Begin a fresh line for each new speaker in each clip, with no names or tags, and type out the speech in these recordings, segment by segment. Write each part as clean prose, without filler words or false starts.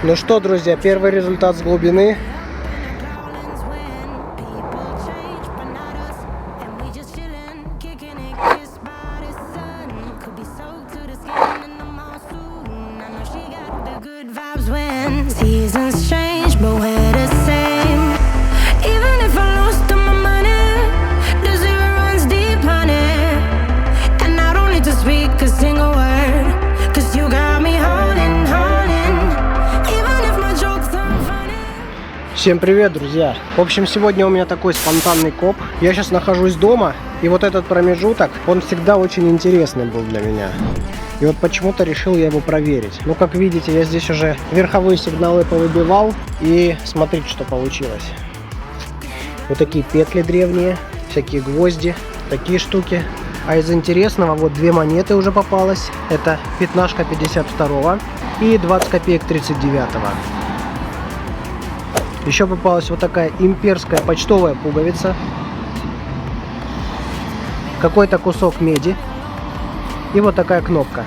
Ну что, друзья, первый результат с глубины. Всем привет, друзья! В общем, сегодня у меня такой спонтанный коп. Я сейчас нахожусь дома, и вот этот промежуток, он всегда очень интересный был для меня. И вот почему-то решил я его проверить. Ну, как видите, я здесь уже верховые сигналы повыбивал, и смотрите, что получилось. Вот такие петли древние, всякие гвозди, такие штуки. А из интересного, вот две монеты уже попалось. Это пятнашка 52-го и 20 копеек 39-го. Еще попалась вот такая имперская почтовая пуговица. Какой-то кусок меди. И вот такая кнопка.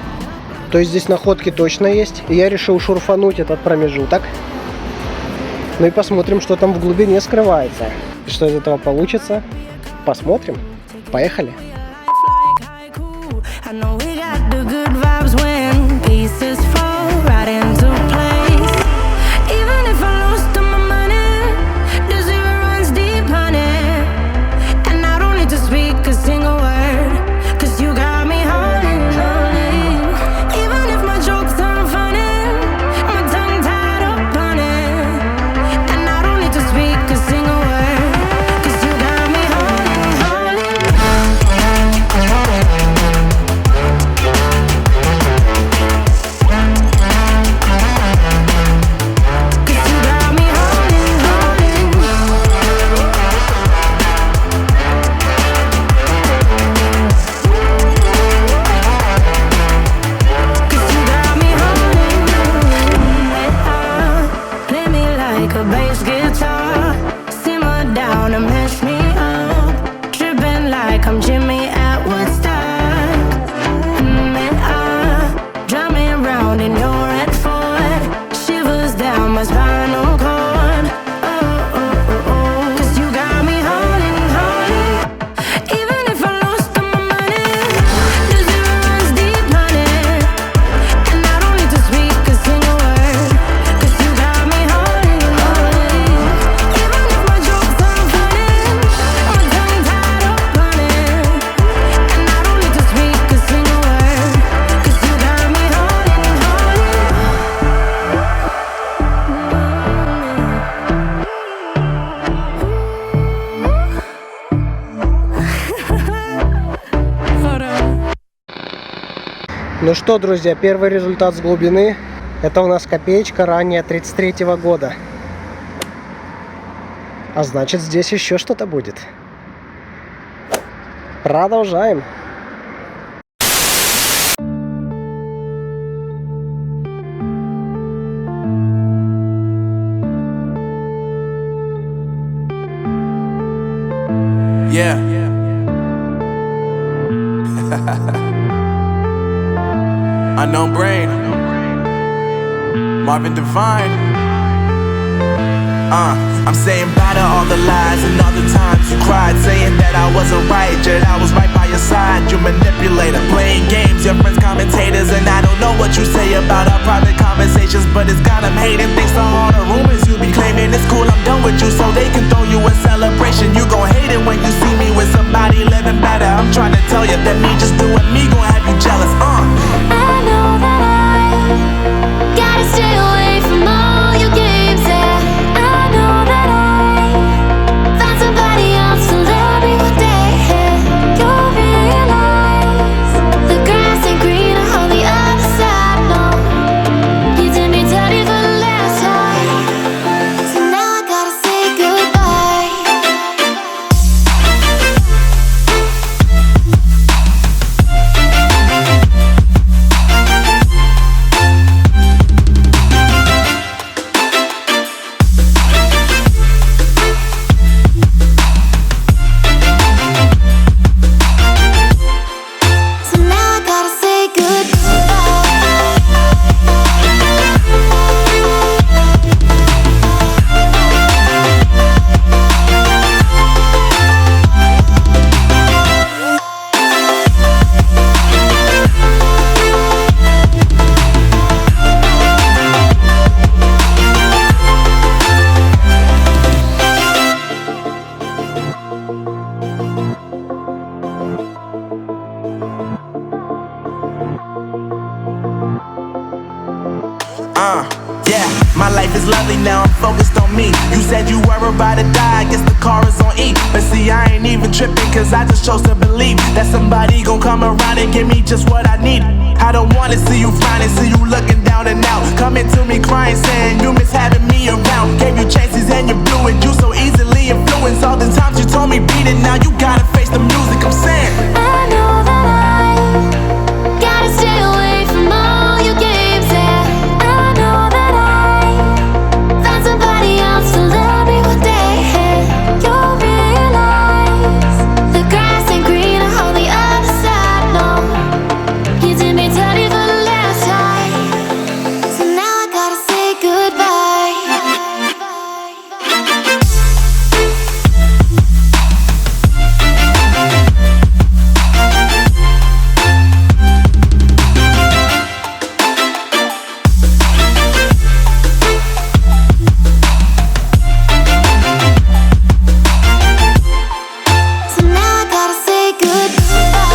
То есть здесь находки точно есть. И я решил шурфануть этот промежуток. Ну и посмотрим, что там в глубине скрывается. И что из этого получится. Посмотрим. Поехали. Ну что, друзья, первый результат с глубины. Это у нас копеечка ранее 33-го года. А значит, здесь еще что-то будет. Продолжаем.
Yeah. Unknown Brain, Marvin Divine. I'm saying bye to all the lies and all the times you cried, saying that I wasn't right, yet I was right by your side. You manipulator, playing games, your friends commentators, and I don't know what you say about our private conversations, but it's got them hating. Thanks to all the rumors you be claiming. It's cool, I'm done with you, so they can throw you a celebration. You gon' hate it when you see me with somebody living better. I'm trying to tell you that me just doing me gon' have you jealous.
I know that I gotta stay away from all your games, yeah. I know that I found somebody else to love me one day, yeah. You'll realize the grass ain't greener on the other side, no. You did me dirty for the last time, so now I gotta say goodbye.
My life is lovely now, I'm focused on me. You said you were about to die, I guess the car is on E. But see, I ain't even tripping, cause I just chose to believe that somebody gon' come around and give me just what I need. I don't wanna see you frowning, see you looking down and out, coming to me crying, saying you miss having me around. Gave you chances and you blew it, you so easily influenced. All the times you told me beat it, now you gotta face the music, I'm saying
I know that I gotta stay away from all your games, yeah. I know that I found somebody else to love me one day. You'll realize the grass ain't greener on the other side, no. You did me dirty for the last time, so now I gotta say goodbye. So now I gotta say goodbye.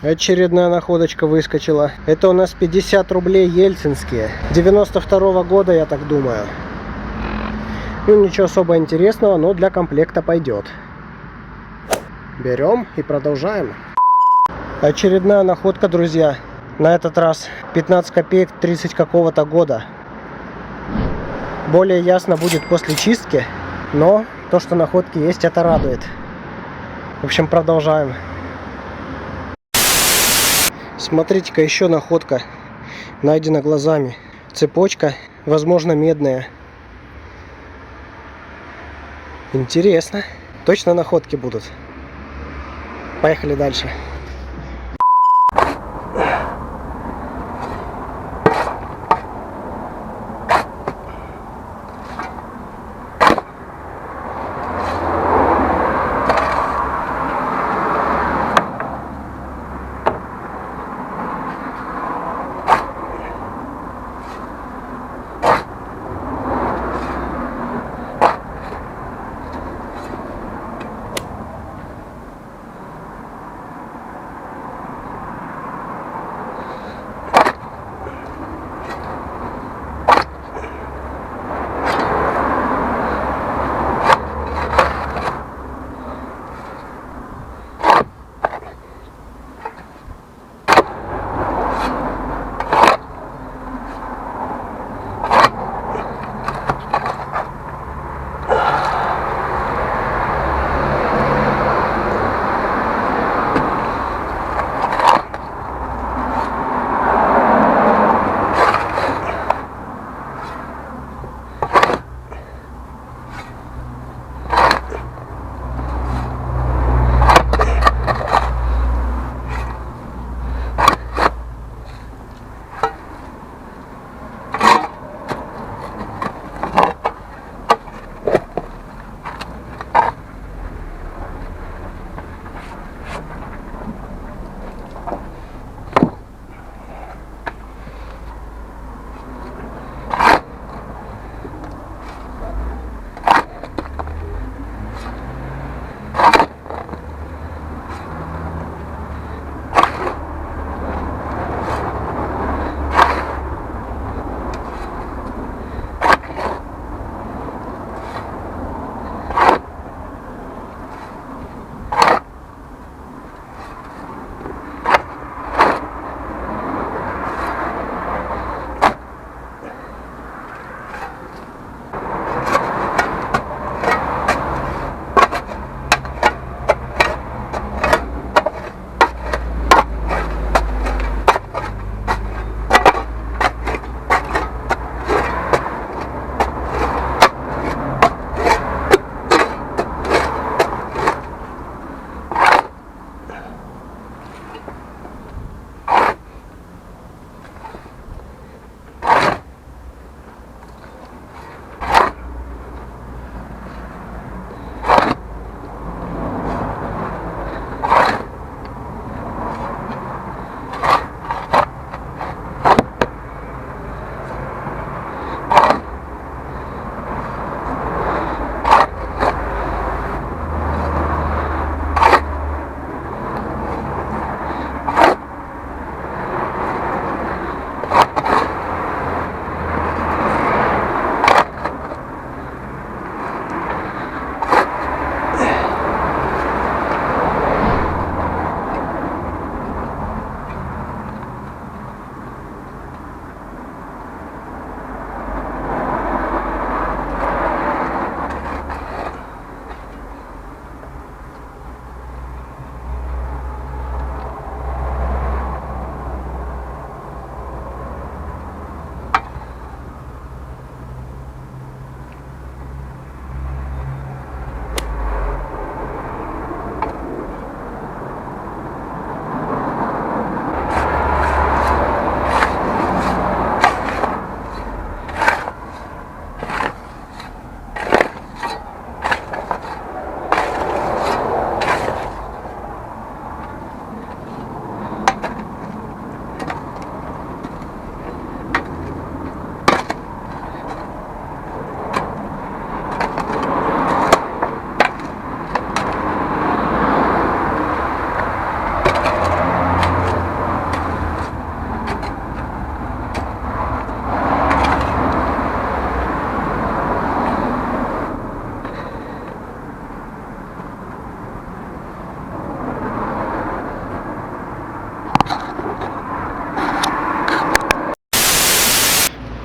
Очередная находочка выскочила. Это у нас 50 рублей ельцинские. 92-го года, я так думаю. Ну, ничего особо интересного, но для комплекта пойдет. Берем и продолжаем. Очередная находка, друзья. На этот раз 15 копеек 30 какого-то года. Более ясно будет после чистки. Но то, что находки есть, это радует. В общем, продолжаем. Смотрите-ка, еще находка. Найдена глазами. Цепочка, возможно, медная. Интересно. Точно находки будут. Поехали дальше.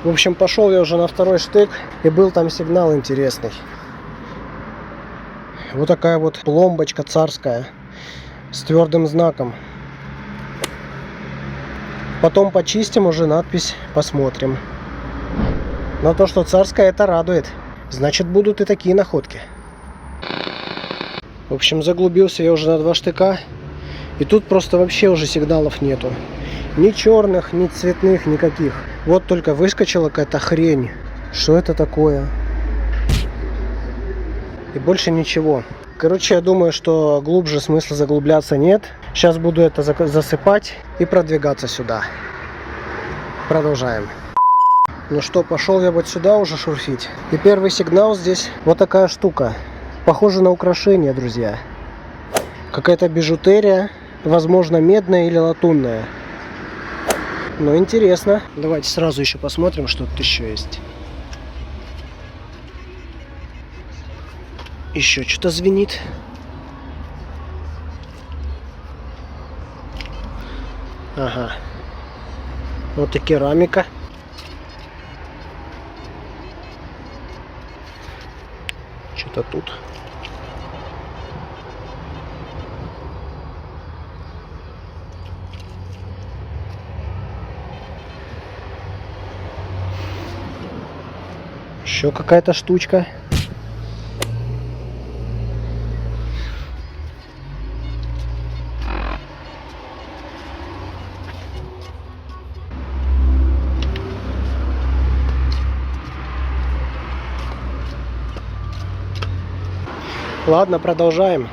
В общем, пошел я уже на второй штык, и был там сигнал интересный. Вот такая вот пломбочка царская с твердым знаком. Потом почистим уже надпись, посмотрим. Но то, что царская, это радует. Значит, будут и такие находки. В общем, заглубился я уже на 2 штыка. И тут просто вообще уже сигналов нету. Ни черных, ни цветных, никаких. Вот только выскочила какая-то хрень. Что это такое? И больше ничего. Короче, я думаю, что глубже смысла заглубляться нет. Сейчас буду это засыпать и продвигаться сюда. Продолжаем. Ну что, пошел я вот сюда уже шурфить. И первый сигнал здесь вот такая штука. Похоже на украшение, друзья. Какая-то бижутерия. Возможно, медная или латунная. Но интересно. Давайте сразу еще посмотрим, что тут еще есть. Еще что-то звенит. Ага. Вот и керамика. Что-то тут. Еще какая-то штучка. Ладно, продолжаем.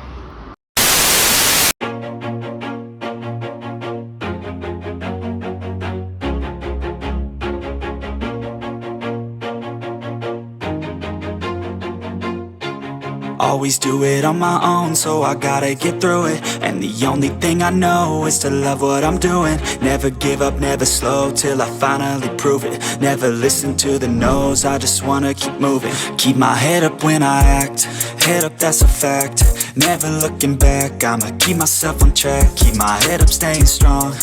Always do it on my own, so I gotta get through it. And the only thing I know is to love what I'm doing. Never give up, never slow, till I finally prove it. Never listen to the no's, I just wanna keep moving. Keep my head up when I act, head up, that's a fact. Never looking back, I'ma keep myself on track. Keep my head up, staying strong,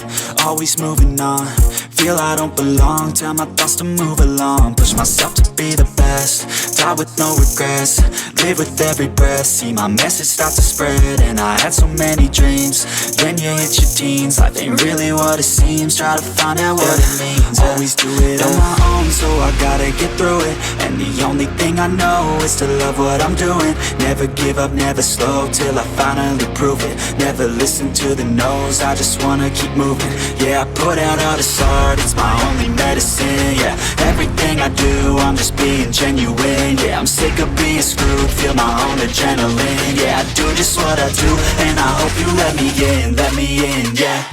always moving on. Feel I don't belong, tell my thoughts to move along. Push myself to be the best, die with no regrets. Live with every breath, see my message start to spread. And I had so many dreams, then you hit your teens. Life ain't really what it seems, try to find out what it means. Always do it on my own, so I gotta get through it. And the only thing I know is to love what I'm doing. Never give up, never slow, till I finally prove it. Never listen to the no's, I just wanna keep moving. Yeah, I put out all this art, it's my only medicine. Yeah, everything I do, I'm just being genuine. Yeah, I'm sick of being screwed, feel my own adrenaline. Yeah, I do just what I do, and I hope you let me in, yeah.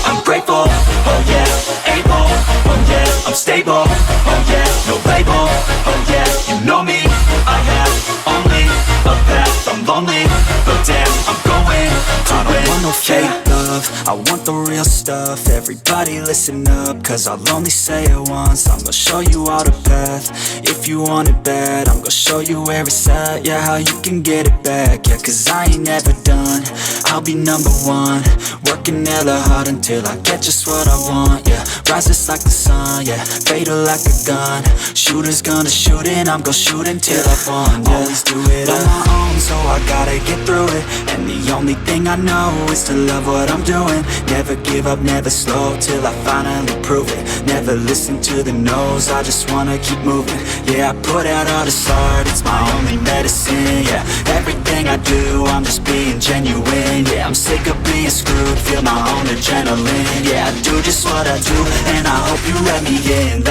I'm grateful, oh yeah, able, oh yeah, I'm stable, oh yeah, no label, oh yeah, you know me, I have only a path, I'm lonely, but damn, I'm going to win. I don't want no fake love, I want the real stuff. Everybody listen up, cause I'll only say it once. I'm gonna show you all the path, if you want it bad. I'm gonna show you where it's at, yeah, how you can get it back. Yeah, cause I ain't never done, I'll be number one. Working hella hard until I get just what I want, yeah. Rises like the sun, yeah, fatal like a gun. Shooter's gonna shoot and I'm gonna shoot until I won, yeah. Always do it on my own, so I gotta get through it. And the only thing I know is to love what I'm doing. Never give up, never slow, till I finally prove it. Never listen to the no's, I just wanna keep moving. Yeah, I put out all this art, it's my only medicine. Yeah, everything I do, I'm just being genuine. Yeah, I'm sick of being screwed, feel my own adrenaline. Yeah, I do just what I do, and I hope you let me in,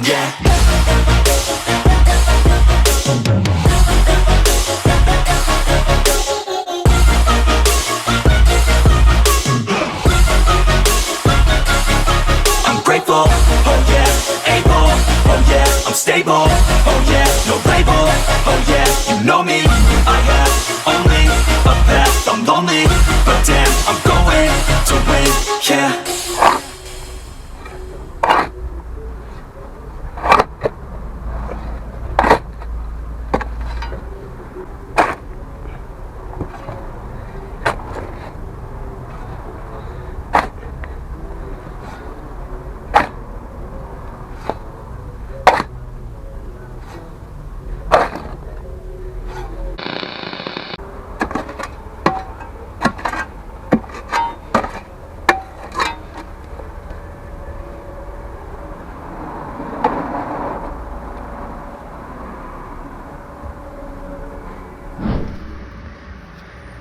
yeah. I'm grateful, oh yeah, able, oh yeah, I'm stable, oh yeah, no label, oh yeah, you know me, I have only a path, I'm lonely, but damn, I'm going to win, yeah.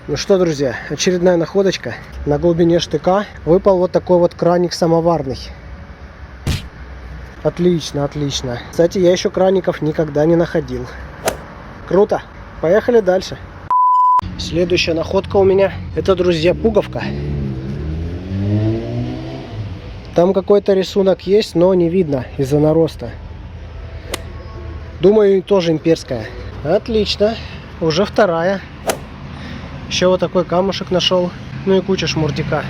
Ну что, друзья, очередная находочка. На глубине штыка выпал вот такой вот краник самоварный. Отлично, отлично. Кстати, я еще краников никогда не находил. Круто. Поехали дальше. Следующая находка у меня, это, друзья, пуговка. Там какой-то рисунок есть, но не видно из-за нароста. Думаю, тоже имперская. Отлично. Уже вторая. Еще вот такой камушек нашел. Ну и куча шмурдяка.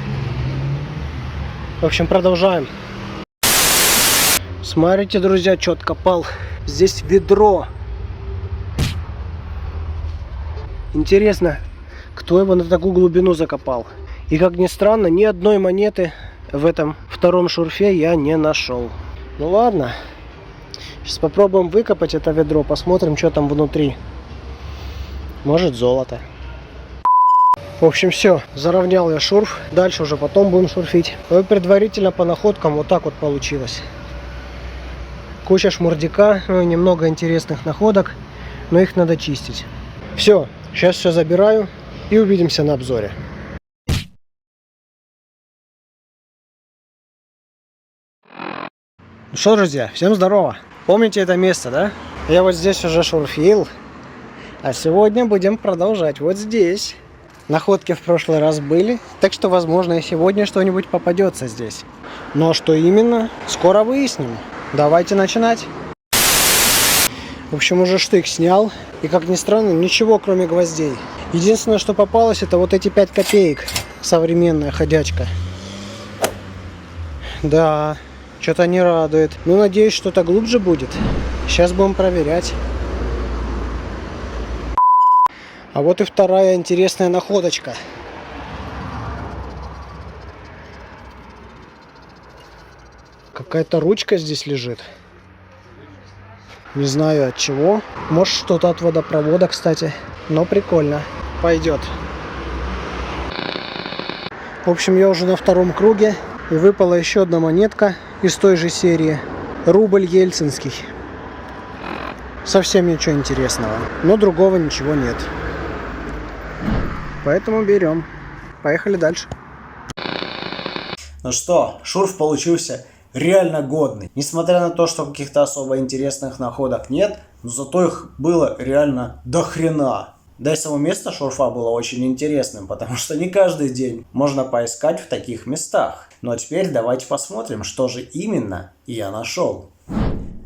В общем, продолжаем. Смотрите, друзья, что откопал. Здесь ведро. Интересно, кто его на такую глубину закопал. И как ни странно, ни одной монеты в этом втором шурфе я не нашел. Ну ладно. Сейчас попробуем выкопать это ведро. Посмотрим, что там внутри. Может, золото. В общем, все. Заровнял я шурф. Дальше уже потом будем шурфить. Но предварительно по находкам вот так вот получилось. Куча шмурдяка. Ну и немного интересных находок. Но их надо чистить. Все. Сейчас все забираю. И увидимся на обзоре. Ну что, друзья, всем здорово. Помните это место, да? Я вот здесь уже шурфил. А сегодня будем продолжать вот здесь. Находки в прошлый раз были. Так что, возможно, и сегодня что-нибудь попадется здесь. Но что именно, скоро выясним. Давайте начинать. В общем, уже штык снял. И, как ни странно, ничего кроме гвоздей. Единственное, что попалось, это вот эти 5 копеек. Современная ходячка. Да... Что-то не радует. Ну, надеюсь, что-то глубже будет. Сейчас будем проверять. А вот и вторая интересная находочка. Какая-то ручка здесь лежит. Не знаю от чего. Может, что-то от водопровода, кстати. Но прикольно. Пойдет. В общем, я уже на втором круге. И выпала еще одна монетка из той же серии. Рубль ельцинский. Совсем ничего интересного. Но другого ничего нет. Поэтому берем. Поехали дальше.
Ну что, шурф получился реально годный. Несмотря на то, что каких-то особо интересных находок нет, но зато их было реально до хрена. Да и само место шурфа было очень интересным, потому что не каждый день можно поискать в таких местах. Ну а теперь давайте посмотрим, что же именно я нашел.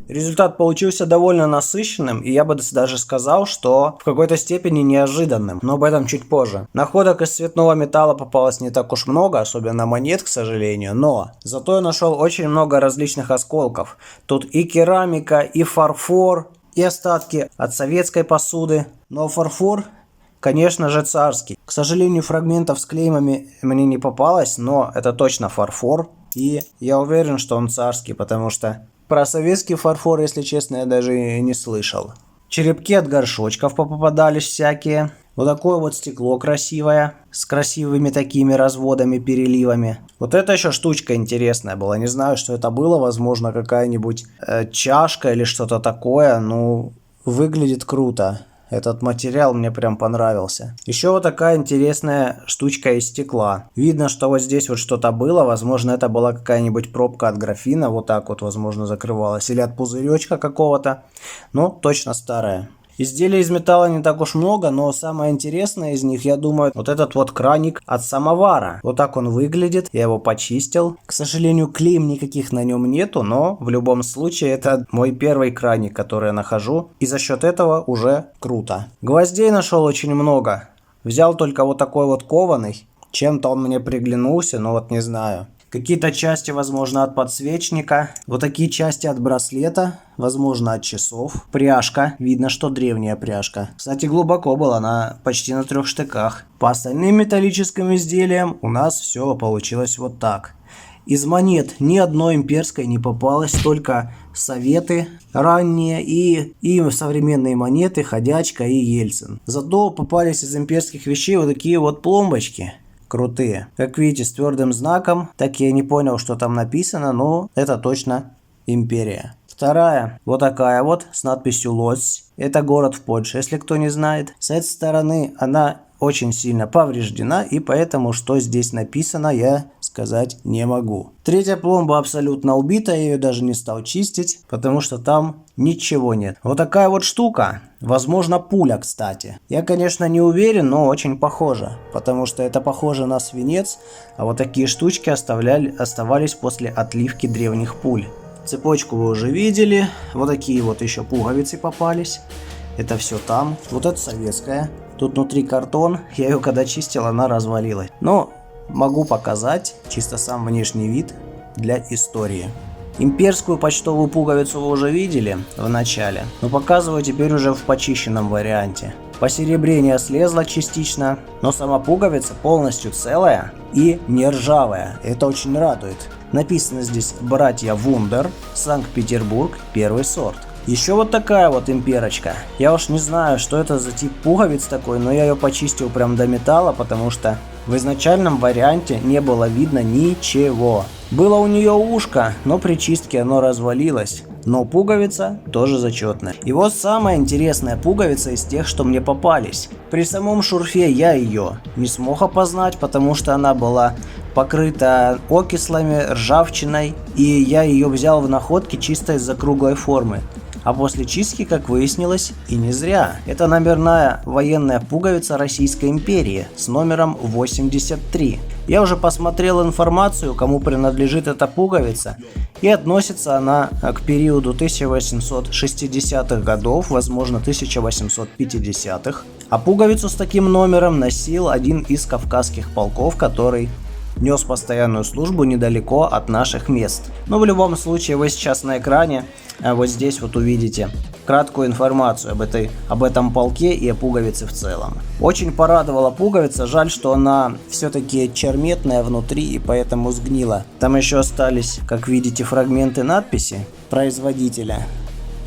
Результат получился довольно насыщенным, и я бы даже сказал, что в какой-то степени неожиданным, но об этом чуть позже. Находок из цветного металла попалось не так уж много, особенно монет, к сожалению, но зато я нашел очень много различных осколков. Тут и керамика, и фарфор, и остатки от советской посуды. Но фарфор, конечно же, царский. К сожалению, фрагментов с клеймами мне не попалось, но это точно фарфор. И я уверен, что он царский, потому что про советский фарфор, если честно, я даже и не слышал. Черепки от горшочков попадались всякие. Вот такое вот стекло красивое, с красивыми такими разводами, переливами. Вот это еще штучка интересная была. Не знаю, что это было. Возможно, какая-нибудь чашка или что-то такое. Ну, выглядит круто. Этот материал мне прям понравился. Еще вот такая интересная штучка из стекла. Видно, что вот здесь вот что-то было. Возможно, это была какая-нибудь пробка от графина. Вот так вот, возможно, закрывалась. Или от пузыречка какого-то. Но точно старая. Изделий из металла не так уж много, но самое интересное из них, я думаю, вот этот вот краник от самовара. Вот так он выглядит, я его почистил. К сожалению, клейм никаких на нем нету, но в любом случае это мой первый краник, который я нахожу. И за счет этого уже круто. Гвоздей нашел очень много. Взял только вот такой вот кованый. Чем-то он мне приглянулся, но вот не знаю. Какие-то части, возможно, от подсвечника. Вот такие части от браслета. Возможно, от часов. Пряжка. Видно, что древняя пряжка. Кстати, глубоко была. Она почти на 3 штыках. По остальным металлическим изделиям у нас все получилось вот так. Из монет ни одной имперской не попалось. Только советы ранние и современные монеты, ходячка и Ельцин. Зато попались из имперских вещей вот такие вот пломбочки. Крутые. Как видите, с твердым знаком. Так я не понял, что там написано, но это точно империя. Вторая, вот такая вот, с надписью Лодзь. Это город в Польше, если кто не знает. С этой стороны она очень сильно повреждена, и поэтому, что здесь написано, я сказать не могу. Третья пломба абсолютно убита, я ее даже не стал чистить, потому что там ничего нет. Вот такая вот штука. Возможно, пуля, кстати. Я, конечно, не уверен, но очень похоже, потому что это похоже на свинец, а вот такие штучки оставались после отливки древних пуль. Цепочку вы уже видели, вот такие вот еще пуговицы попались. Это все там. Вот это советская. Тут внутри картон, я ее когда чистил, она развалилась. Но могу показать чисто сам внешний вид для истории. Имперскую почтовую пуговицу вы уже видели в начале, но показываю теперь уже в почищенном варианте. Посеребрение слезло частично, но сама пуговица полностью целая и не ржавая. Это очень радует. Написано здесь «Братья Вундер, Санкт-Петербург, первый сорт». Еще вот такая вот имперочка. Я уж не знаю, что это за тип пуговиц такой, но я ее почистил прям до металла, потому что в изначальном варианте не было видно ничего. Было у нее ушко, но при чистке оно развалилось. Но пуговица тоже зачетная. И вот самая интересная пуговица из тех, что мне попались. При самом шурфе я ее не смог опознать, потому что она была покрыта окислами, ржавчиной. И я ее взял в находке чисто из-за круглой формы. А после чистки, как выяснилось, и не зря. Это номерная военная пуговица Российской империи с номером 83. Я уже посмотрел информацию, кому принадлежит эта пуговица, и относится она к периоду 1860-х годов, возможно 1850-х. А пуговицу с таким номером носил один из кавказских полков, который нес постоянную службу недалеко от наших мест. Но в любом случае вы сейчас на экране вот здесь вот увидите краткую информацию об этом полке и о пуговице в целом. Очень порадовала пуговица, жаль, что она все-таки черметная внутри и поэтому сгнила. Там еще остались, как видите, фрагменты надписи производителя,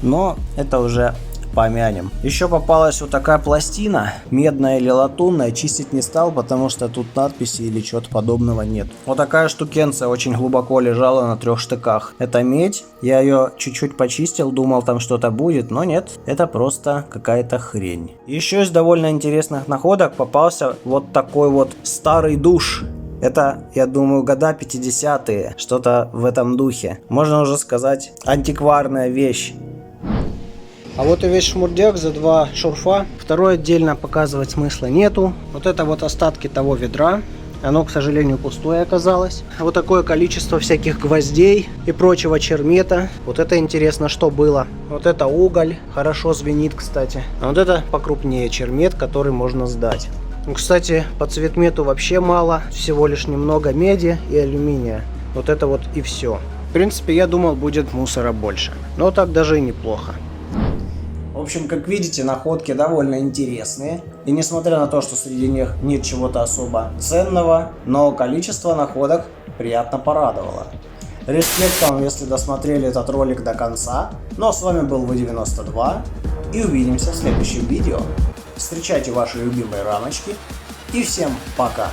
но это уже помянем. Еще попалась вот такая пластина, медная или латунная, чистить не стал, потому что тут надписи или чего-то подобного нет. Вот такая штукенция очень глубоко лежала на 3 штыках. Это медь, я ее чуть-чуть почистил, думал там что-то будет, но нет, это просто какая-то хрень. Еще из довольно интересных находок попался вот такой вот старый душ. Это, я думаю, года 50-е, что-то в этом духе. Можно уже сказать, антикварная вещь.
А вот и весь шмурдяк за 2 шурфа. Второй отдельно показывать смысла нету. Вот это вот остатки того ведра. Оно, к сожалению, пустое оказалось. Вот такое количество всяких гвоздей и прочего чермета. Вот это интересно, что было. Вот это уголь. Хорошо звенит, кстати. А вот это покрупнее чермет, который можно сдать. Ну, кстати, по цветмету вообще мало. Всего лишь немного меди и алюминия. Вот это вот и все. В принципе, я думал, будет мусора больше. Но так даже и неплохо.
В общем, как видите, находки довольно интересные. И несмотря на то, что среди них нет чего-то особо ценного, но количество находок приятно порадовало. Респект вам, если досмотрели этот ролик до конца. Ну а с вами был V92. И увидимся в следующем видео. Встречайте ваши любимые рамочки. И всем пока!